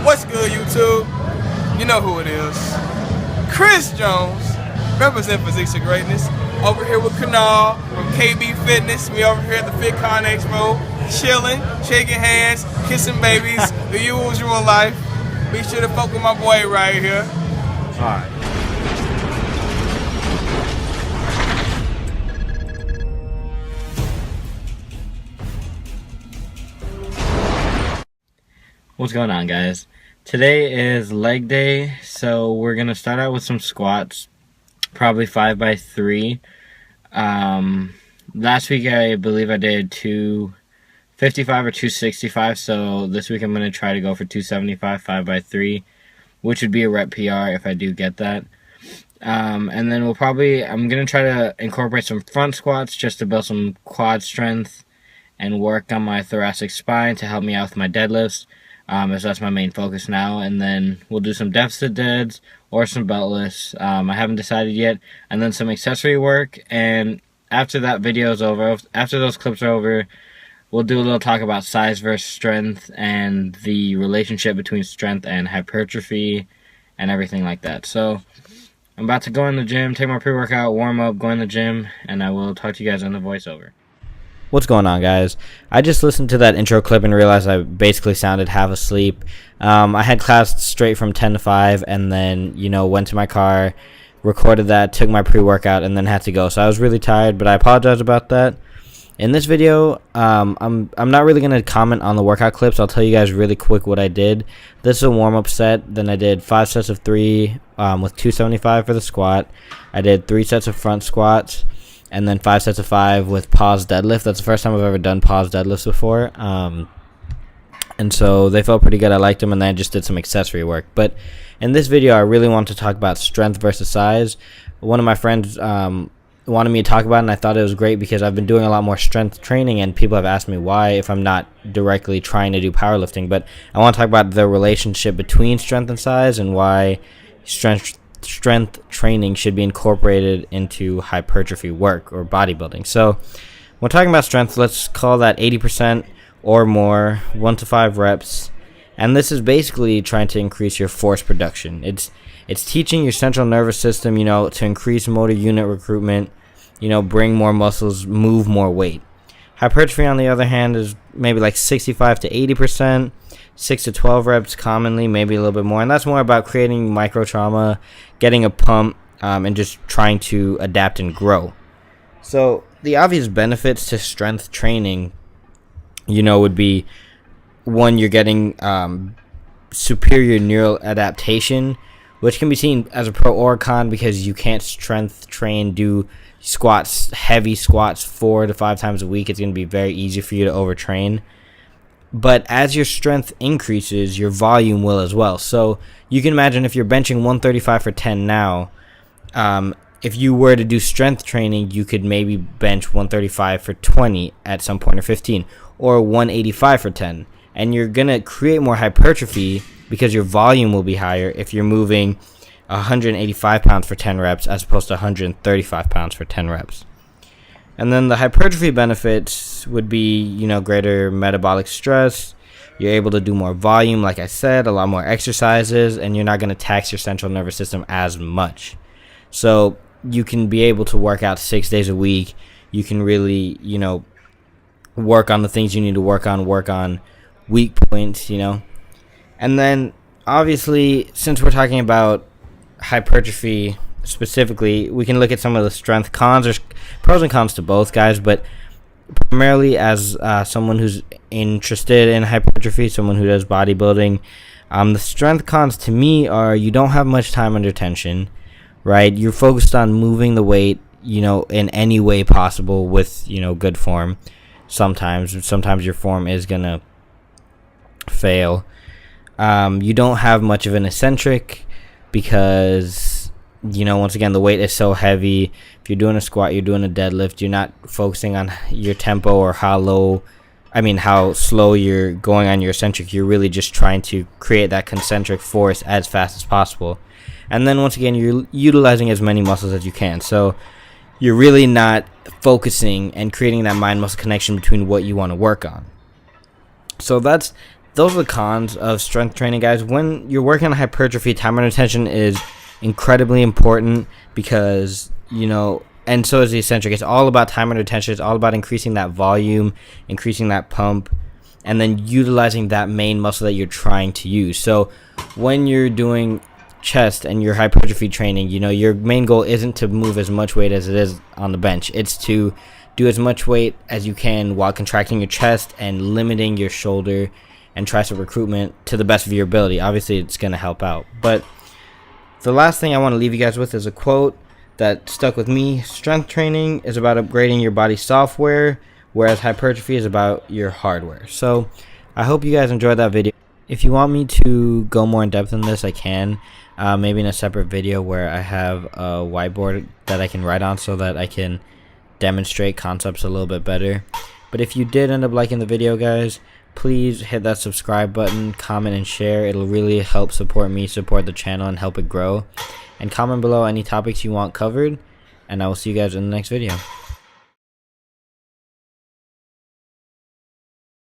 What's good, YouTube? You know who it is. Chris Jones, represent Physiques of Greatness. Over here with Kanal from KB Fitness. We over here at the FitCon Expo, chilling, shaking hands, kissing babies, the usual life. Be sure to fuck with my boy right here. Alright. What's going on, guys? Today is leg day, so we're gonna start out with some squats, probably 5x3. Last week I believe I did 255 or 265, so this week I'm gonna try to go for 275 5x3, which would be a rep PR if I do get that. And then I'm gonna try to incorporate some front squats just to build some quad strength and work on my thoracic spine to help me out with my deadlifts. As that's my main focus now, and then we'll do some deficit deads or some beltless. I haven't decided yet, and then some accessory work. And after that video is over, after those clips are over, we'll do a little talk about size versus strength and the relationship between strength and hypertrophy and everything like that. So I'm about to go in the gym, take my pre-workout, warm up, go in the gym, and I will talk to you guys on the voiceover. What's going on, guys? I just listened to that intro clip and realized I basically sounded half asleep. I had class straight from 10 to 5 and then, went to my car, recorded that, took my pre-workout, and then had to go. So I was really tired, but I apologize about that. In this video, I'm not really going to comment on the workout clips. I'll tell you guys really quick what I did. This is a warm-up set. Then I did 5 sets of 3 with 275 for the squat. I did 3 sets of front squats. And then 5 sets of 5 with pause deadlift. That's the first time I've ever done pause deadlifts before. And so they felt pretty good. I liked them, and then I just did some accessory work. But in this video, I really want to talk about strength versus size. One of my friends wanted me to talk about it, and I thought it was great because I've been doing a lot more strength training, and people have asked me why if I'm not directly trying to do powerlifting. But I want to talk about the relationship between strength and size and why strength training should be incorporated into hypertrophy work or bodybuilding. So when talking about strength, let's call that 80% or more, 1 to 5 reps. And this is basically trying to increase your force production. It's teaching your central nervous system, to increase motor unit recruitment, bring more muscles, move more weight. Hypertrophy, on the other hand, is maybe like 65 to 80%, 6 to 12 reps commonly, maybe a little bit more. And that's more about creating micro trauma, getting a pump, and just trying to adapt and grow. So the obvious benefits to strength training, would be, one, you're getting superior neural adaptation, which can be seen as a pro or a con because you can't strength train, do squats, heavy squats 4 to 5 times a week. It's going to be very easy for you to overtrain. But as your strength increases, your volume will as well. So you can imagine if you're benching 135 for 10 now, if you were to do strength training, you could maybe bench 135 for 20 at some point, or 15, or 185 for 10. And you're going to create more hypertrophy because your volume will be higher if you're moving 185 pounds for 10 reps as opposed to 135 pounds for 10 reps. And then the hypertrophy benefits would be, greater metabolic stress. You're able to do more volume, like I said, a lot more exercises, and you're not going to tax your central nervous system as much. So you can be able to work out 6 days a week. You can really, work on the things you need to work on weak points, And then, obviously, since we're talking about hypertrophy specifically, we can look at some of the strength cons. There's pros and cons to both, guys, but primarily as someone who's interested in hypertrophy, someone who does bodybuilding, the strength cons to me are you don't have much time under tension, right? You're focused on moving the weight, in any way possible with, good form. Sometimes your form is going to fail. You don't have much of an eccentric because once again, the weight is so heavy. If you're doing a squat, you're doing a deadlift, you're not focusing on your tempo or how slow you're going on your eccentric. You're really just trying to create that concentric force as fast as possible. And then once again, you're utilizing as many muscles as you can. So you're really not focusing and creating that mind-muscle connection between what you want to work on. So that's those are the cons of strength training, guys. When you're working on hypertrophy, time under tension is incredibly important because, you know, and so is the eccentric. It's all about time under tension. It's all about increasing that volume, increasing that pump, and then utilizing that main muscle that you're trying to use. So when you're doing chest and your hypertrophy training, you know, your main goal isn't to move as much weight as it is on the bench. It's to do as much weight as you can while contracting your chest and limiting your shoulder and tricep recruitment to the best of your ability. Obviously, it's going to help out. But the last thing I want to leave you guys with is a quote that stuck with me. Strength training is about upgrading your body's software, whereas hypertrophy is about your hardware. So I hope you guys enjoyed that video. If you want me to go more in depth in this, I can. Maybe in a separate video where I have a whiteboard that I can write on so that I can demonstrate concepts a little bit better. But if you did end up liking the video, guys, please hit that subscribe button, comment, and share. It'll really help support me, support the channel, and help it grow. And comment below any topics you want covered, and I will see you guys in the next video.